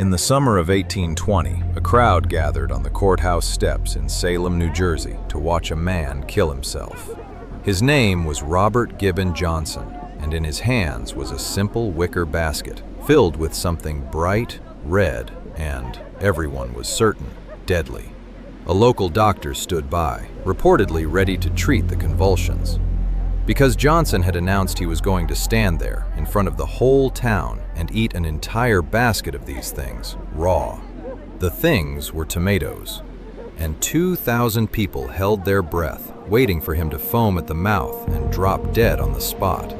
In the summer of 1820, a crowd gathered on the courthouse steps in Salem, New Jersey, to watch a man kill himself. His name was Robert Gibbon Johnson, and in his hands was a simple wicker basket filled with something bright, red, and, everyone was certain, deadly. A local doctor stood by, reportedly ready to treat the convulsions. Because Johnson had announced he was going to stand there in front of the whole town and eat an entire basket of these things, raw. The things were tomatoes, and 2,000 people held their breath, waiting for him to foam at the mouth and drop dead on the spot.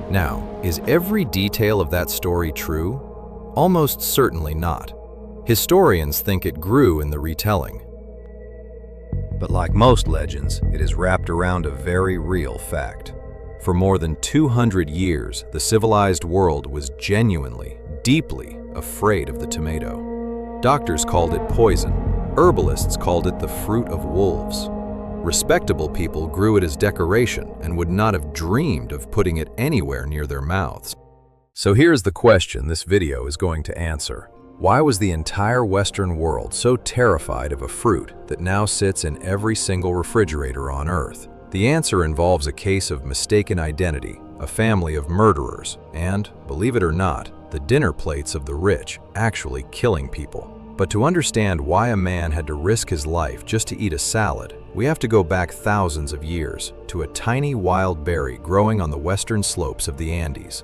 Now, is every detail of that story true? Almost certainly not. Historians think it grew in the retelling. But like most legends, it is wrapped around a very real fact. For more than 200 years, the civilized world was genuinely, deeply afraid of the tomato. Doctors called it poison. Herbalists called it the fruit of wolves. Respectable people grew it as decoration and would not have dreamed of putting it anywhere near their mouths. So here's the question this video is going to answer. Why was the entire Western world so terrified of a fruit that now sits in every single refrigerator on Earth? The answer involves a case of mistaken identity, a family of murderers, and, believe it or not, the dinner plates of the rich actually killing people. But to understand why a man had to risk his life just to eat a salad, we have to go back thousands of years to a tiny wild berry growing on the western slopes of the Andes.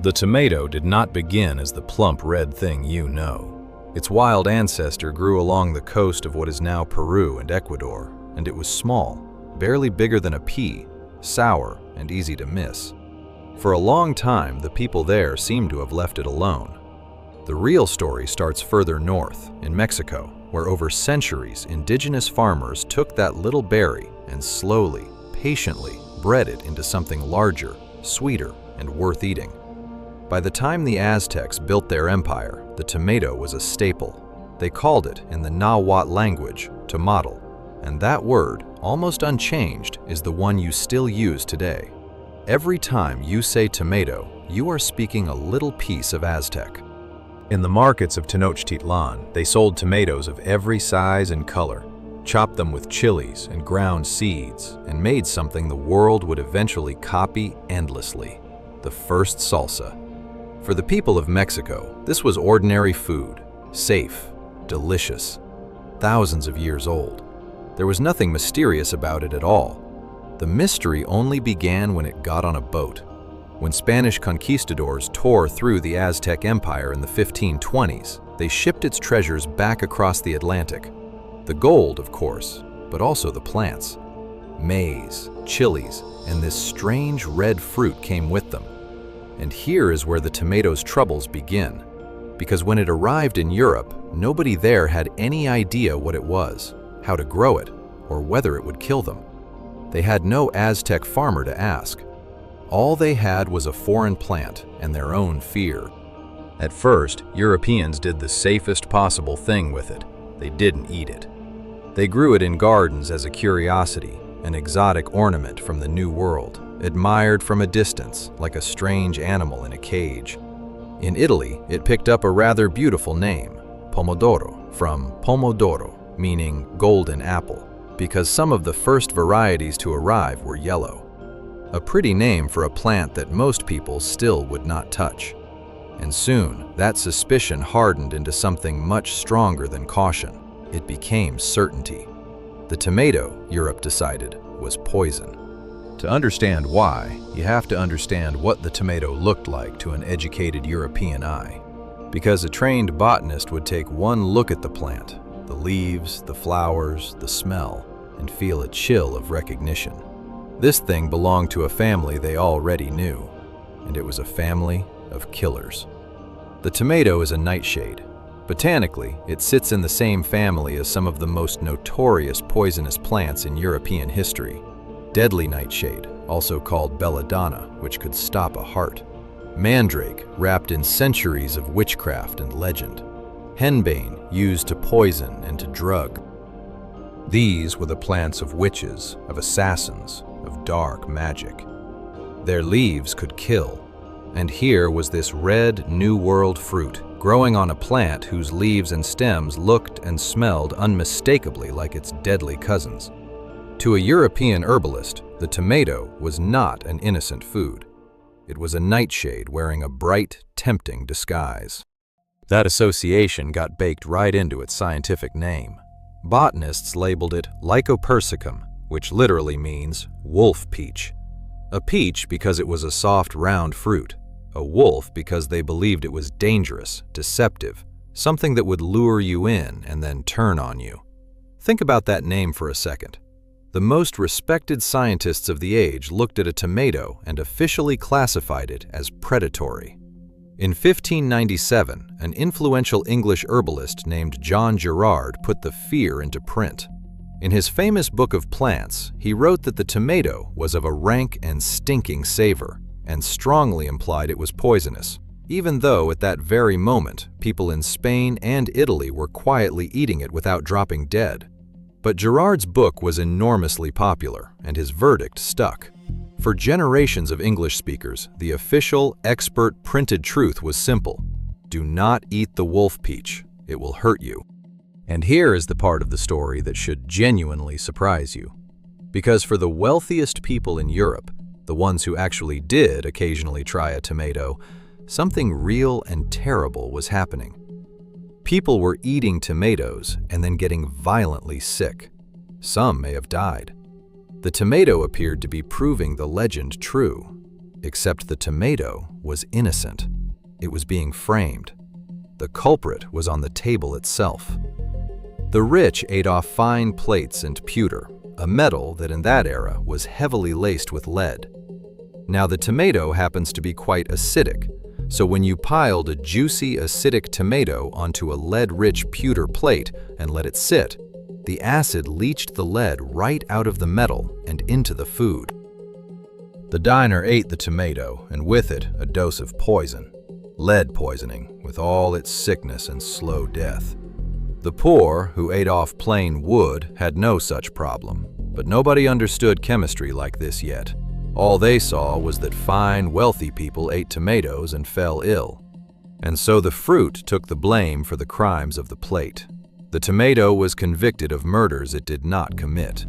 The tomato did not begin as the plump red thing you know. Its wild ancestor grew along the coast of what is now Peru and Ecuador, and it was small, barely bigger than a pea, sour and easy to miss. For a long time, the people there seemed to have left it alone. The real story starts further north, in Mexico, where over centuries indigenous farmers took that little berry and slowly, patiently bred it into something larger, sweeter, and worth eating. By the time the Aztecs built their empire, the tomato was a staple. They called it, in the Nahuatl language, tomato, and that word, almost unchanged, is the one you still use today. Every time you say tomato, you are speaking a little piece of Aztec. In the markets of Tenochtitlan, they sold tomatoes of every size and color, chopped them with chilies and ground seeds, and made something the world would eventually copy endlessly: the first salsa. For the people of Mexico, this was ordinary food, safe, delicious, thousands of years old. There was nothing mysterious about it at all. The mystery only began when it got on a boat. When Spanish conquistadors tore through the Aztec Empire in the 1520s, they shipped its treasures back across the Atlantic. The gold, of course, but also the plants. Maize, chilies, and this strange red fruit came with them. And here is where the tomato's troubles begin. Because when it arrived in Europe, nobody there had any idea what it was, how to grow it, or whether it would kill them. They had no Aztec farmer to ask. All they had was a foreign plant and their own fear. At first, Europeans did the safest possible thing with it. They didn't eat it. They grew it in gardens as a curiosity, an exotic ornament from the New World, admired from a distance like a strange animal in a cage. In Italy, it picked up a rather beautiful name, pomodoro, from pomodoro, meaning golden apple, because some of the first varieties to arrive were yellow. A pretty name for a plant that most people still would not touch. And soon, that suspicion hardened into something much stronger than caution. It became certainty. The tomato, Europe decided, was poison. To understand why, you have to understand what the tomato looked like to an educated European eye. Because a trained botanist would take one look at the plant, the leaves, the flowers, the smell, and feel a chill of recognition. This thing belonged to a family they already knew, and it was a family of killers. The tomato is a nightshade. Botanically, it sits in the same family as some of the most notorious poisonous plants in European history. Deadly nightshade, also called belladonna, which could stop a heart. Mandrake, wrapped in centuries of witchcraft and legend. Henbane, used to poison and to drug. These were the plants of witches, of assassins, of dark magic. Their leaves could kill, and here was this red New World fruit, growing on a plant whose leaves and stems looked and smelled unmistakably like its deadly cousins. To a European herbalist, the tomato was not an innocent food. It was a nightshade wearing a bright, tempting disguise. That association got baked right into its scientific name. Botanists labeled it Lycopersicum, which literally means wolf peach. A peach because it was a soft, round fruit. A wolf because they believed it was dangerous, deceptive, something that would lure you in and then turn on you. Think about that name for a second. The most respected scientists of the age looked at a tomato and officially classified it as predatory. In 1597, an influential English herbalist named John Gerard put the fear into print. In his famous book of plants, he wrote that the tomato was of a rank and stinking savor, and strongly implied it was poisonous, even though at that very moment, people in Spain and Italy were quietly eating it without dropping dead. But Gerard's book was enormously popular, and his verdict stuck. For generations of English speakers, the official, expert, printed truth was simple. Do not eat the wolf peach. It will hurt you. And here is the part of the story that should genuinely surprise you. Because for the wealthiest people in Europe, the ones who actually did occasionally try a tomato, something real and terrible was happening. People were eating tomatoes and then getting violently sick. Some may have died. The tomato appeared to be proving the legend true, except the tomato was innocent. It was being framed. The culprit was on the table itself. The rich ate off fine plates and pewter, a metal that in that era was heavily laced with lead. Now the tomato happens to be quite acidic, so when you piled a juicy acidic tomato onto a lead-rich pewter plate and let it sit, the acid leached the lead right out of the metal and into the food. The diner ate the tomato, and with it a dose of poison. Lead poisoning, with all its sickness and slow death. The poor, who ate off plain wood, had no such problem, but nobody understood chemistry like this yet. All they saw was that fine, wealthy people ate tomatoes and fell ill. And so the fruit took the blame for the crimes of the plate. The tomato was convicted of murders it did not commit.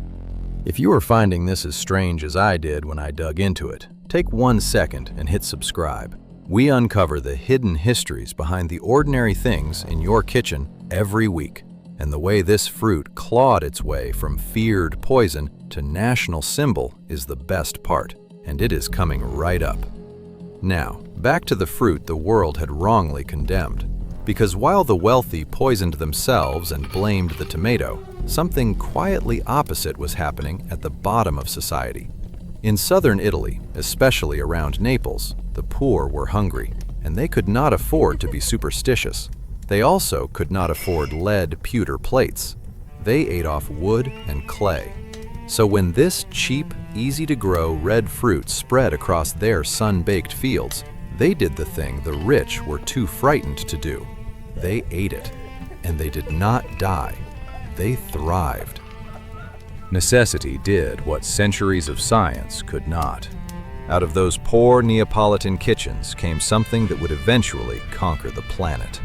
If you are finding this as strange as I did when I dug into it, take 1 second and hit subscribe. We uncover the hidden histories behind the ordinary things in your kitchen every week, and the way this fruit clawed its way from feared poison to national symbol is the best part, and it is coming right up. Now, back to the fruit the world had wrongly condemned. Because while the wealthy poisoned themselves and blamed the tomato, something quietly opposite was happening at the bottom of society. In southern Italy, especially around Naples, the poor were hungry, and they could not afford to be superstitious. They also could not afford lead pewter plates. They ate off wood and clay. So when this cheap, easy-to-grow red fruit spread across their sun-baked fields, they did the thing the rich were too frightened to do. They ate it, and they did not die. They thrived. Necessity did what centuries of science could not. Out of those poor Neapolitan kitchens came something that would eventually conquer the planet.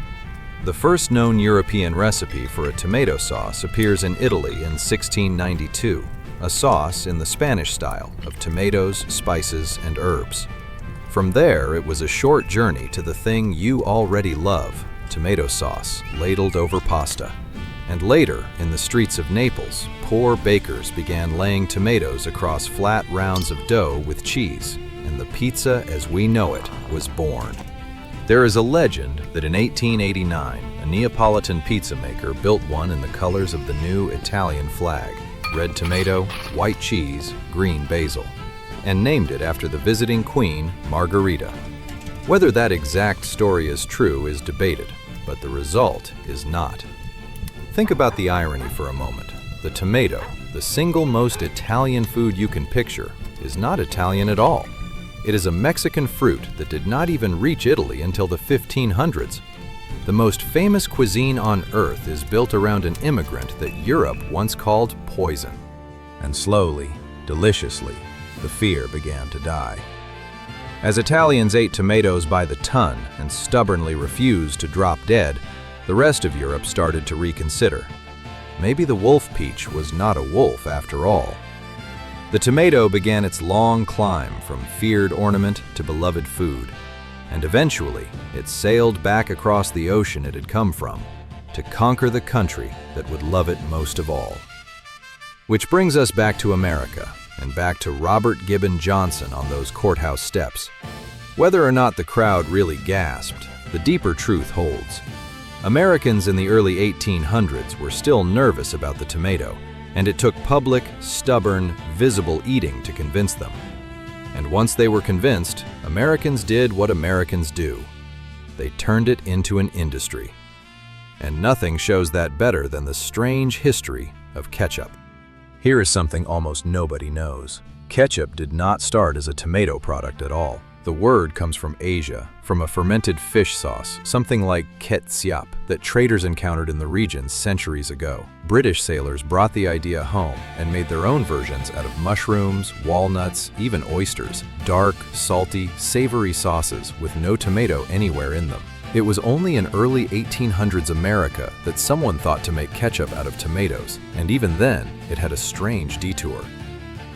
The first known European recipe for a tomato sauce appears in Italy in 1692, a sauce in the Spanish style of tomatoes, spices, and herbs. From there, it was a short journey to the thing you already love, tomato sauce, ladled over pasta. And later, in the streets of Naples, poor bakers began laying tomatoes across flat rounds of dough with cheese, and the pizza as we know it was born. There is a legend that in 1889, a Neapolitan pizza maker built one in the colors of the new Italian flag, red tomato, white cheese, green basil, and named it after the visiting queen, Margherita. Whether that exact story is true is debated, but the result is not. Think about the irony for a moment. The tomato, the single most Italian food you can picture, is not Italian at all. It is a Mexican fruit that did not even reach Italy until the 1500s. The most famous cuisine on earth is built around an immigrant that Europe once called poison. And slowly, deliciously, the fear began to die. As Italians ate tomatoes by the ton and stubbornly refused to drop dead, the rest of Europe started to reconsider. Maybe the wolf peach was not a wolf after all. The tomato began its long climb from feared ornament to beloved food, and eventually it sailed back across the ocean it had come from to conquer the country that would love it most of all. Which brings us back to America, and back to Robert Gibbon Johnson on those courthouse steps. Whether or not the crowd really gasped, the deeper truth holds. Americans in the early 1800s were still nervous about the tomato, and it took public, stubborn, visible eating to convince them. And once they were convinced, Americans did what Americans do. They turned it into an industry. And nothing shows that better than the strange history of ketchup. Here is something almost nobody knows. Ketchup did not start as a tomato product at all. The word comes from Asia, from a fermented fish sauce, something like ketchup, that traders encountered in the region centuries ago. British sailors brought the idea home and made their own versions out of mushrooms, walnuts, even oysters. Dark, salty, savory sauces with no tomato anywhere in them. It was only in early 1800s America that someone thought to make ketchup out of tomatoes, and even then, it had a strange detour.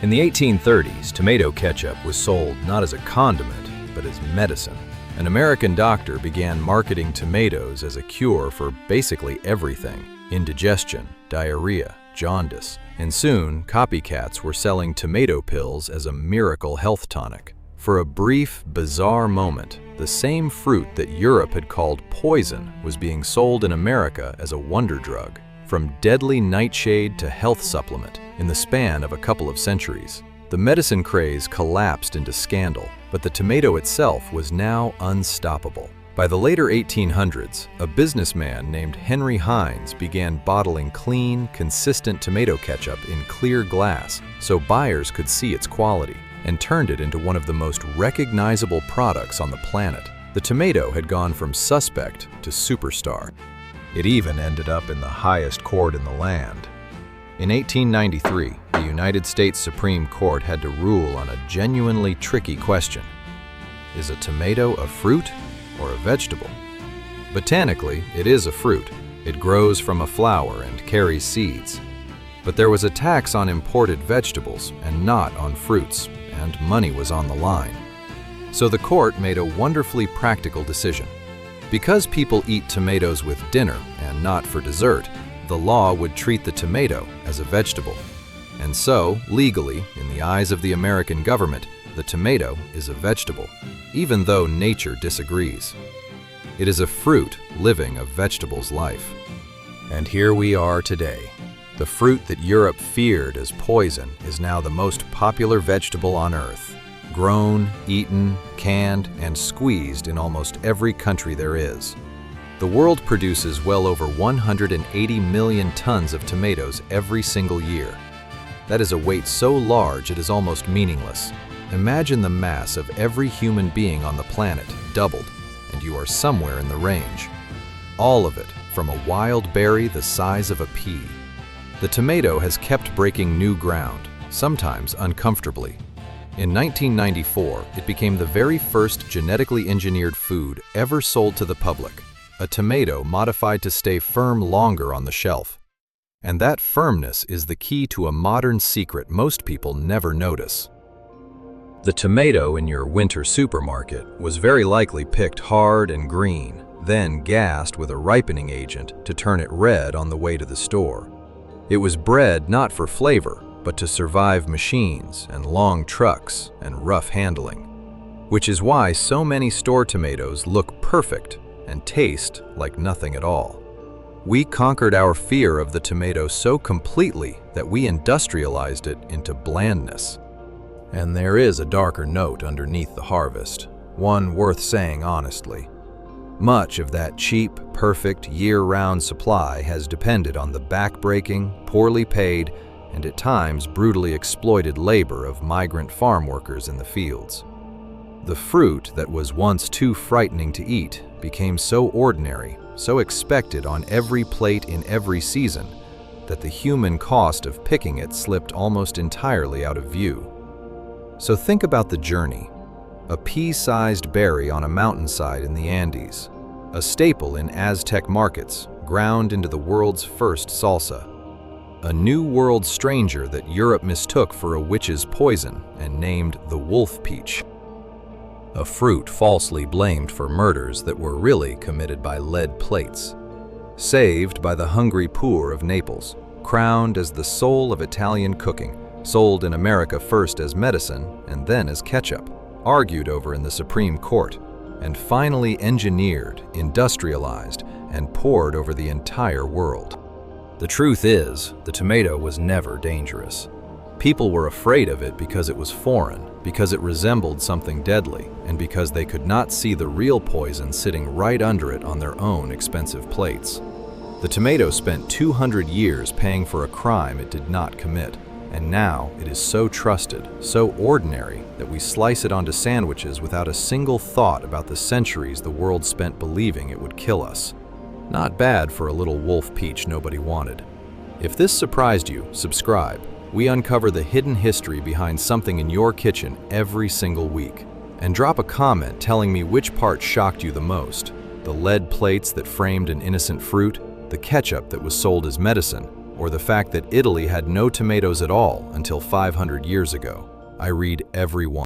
In the 1830s, tomato ketchup was sold not as a condiment, but as medicine. An American doctor began marketing tomatoes as a cure for basically everything: indigestion, diarrhea, jaundice, and soon copycats were selling tomato pills as a miracle health tonic. For a brief, bizarre moment, the same fruit that Europe had called poison was being sold in America as a wonder drug. From deadly nightshade to health supplement, in the span of a couple of centuries. The medicine craze collapsed into scandal, but the tomato itself was now unstoppable. By the later 1800s, a businessman named Henry Heinz began bottling clean, consistent tomato ketchup in clear glass so buyers could see its quality, and turned it into one of the most recognizable products on the planet. The tomato had gone from suspect to superstar. It even ended up in the highest court in the land. In 1893, the United States Supreme Court had to rule on a genuinely tricky question. Is a tomato a fruit or a vegetable? Botanically, it is a fruit. It grows from a flower and carries seeds. But there was a tax on imported vegetables and not on fruits, and money was on the line. So the court made a wonderfully practical decision. Because people eat tomatoes with dinner and not for dessert, the law would treat the tomato as a vegetable. And so, legally, in the eyes of the American government, the tomato is a vegetable, even though nature disagrees. It is a fruit living a vegetable's life. And here we are today. The fruit that Europe feared as poison is now the most popular vegetable on Earth. Grown, eaten, canned, and squeezed in almost every country there is. The world produces well over 180 million tons of tomatoes every single year. That is a weight so large it is almost meaningless. Imagine the mass of every human being on the planet doubled, and you are somewhere in the range. All of it from a wild berry the size of a pea. The tomato has kept breaking new ground, sometimes uncomfortably. In 1994, it became the very first genetically engineered food ever sold to the public, a tomato modified to stay firm longer on the shelf. And that firmness is the key to a modern secret most people never notice. The tomato in your winter supermarket was very likely picked hard and green, then gassed with a ripening agent to turn it red on the way to the store. It was bred not for flavor, but to survive machines and long trucks and rough handling. Which is why so many store tomatoes look perfect and taste like nothing at all. We conquered our fear of the tomato so completely that we industrialized it into blandness. And there is a darker note underneath the harvest, one worth saying honestly. Much of that cheap, perfect, year-round supply has depended on the back-breaking, poorly paid, and at times brutally exploited labor of migrant farm workers in the fields. The fruit that was once too frightening to eat became so ordinary, so expected on every plate in every season, that the human cost of picking it slipped almost entirely out of view. So think about the journey. a pea-sized berry on a mountainside in the Andes, a staple in Aztec markets, ground into the world's first salsa, a New World stranger that Europe mistook for a witch's poison and named the wolf peach, a fruit falsely blamed for murders that were really committed by lead plates, saved by the hungry poor of Naples, crowned as the soul of Italian cooking, sold in America first as medicine and then as ketchup, argued over in the Supreme Court, and finally engineered, industrialized, and poured over the entire world. The truth is, the tomato was never dangerous. People were afraid of it because it was foreign, because it resembled something deadly, and because they could not see the real poison sitting right under it on their own expensive plates. The tomato spent 200 years paying for a crime it did not commit, and now it is so trusted, so ordinary, that we slice it onto sandwiches without a single thought about the centuries the world spent believing it would kill us. Not bad for a little wolf peach nobody wanted. If this surprised you, subscribe. We uncover the hidden history behind something in your kitchen every single week. And drop a comment telling me which part shocked you the most: the lead plates that framed an innocent fruit, the ketchup that was sold as medicine, or the fact that Italy had no tomatoes at all until 500 years ago. I read every one.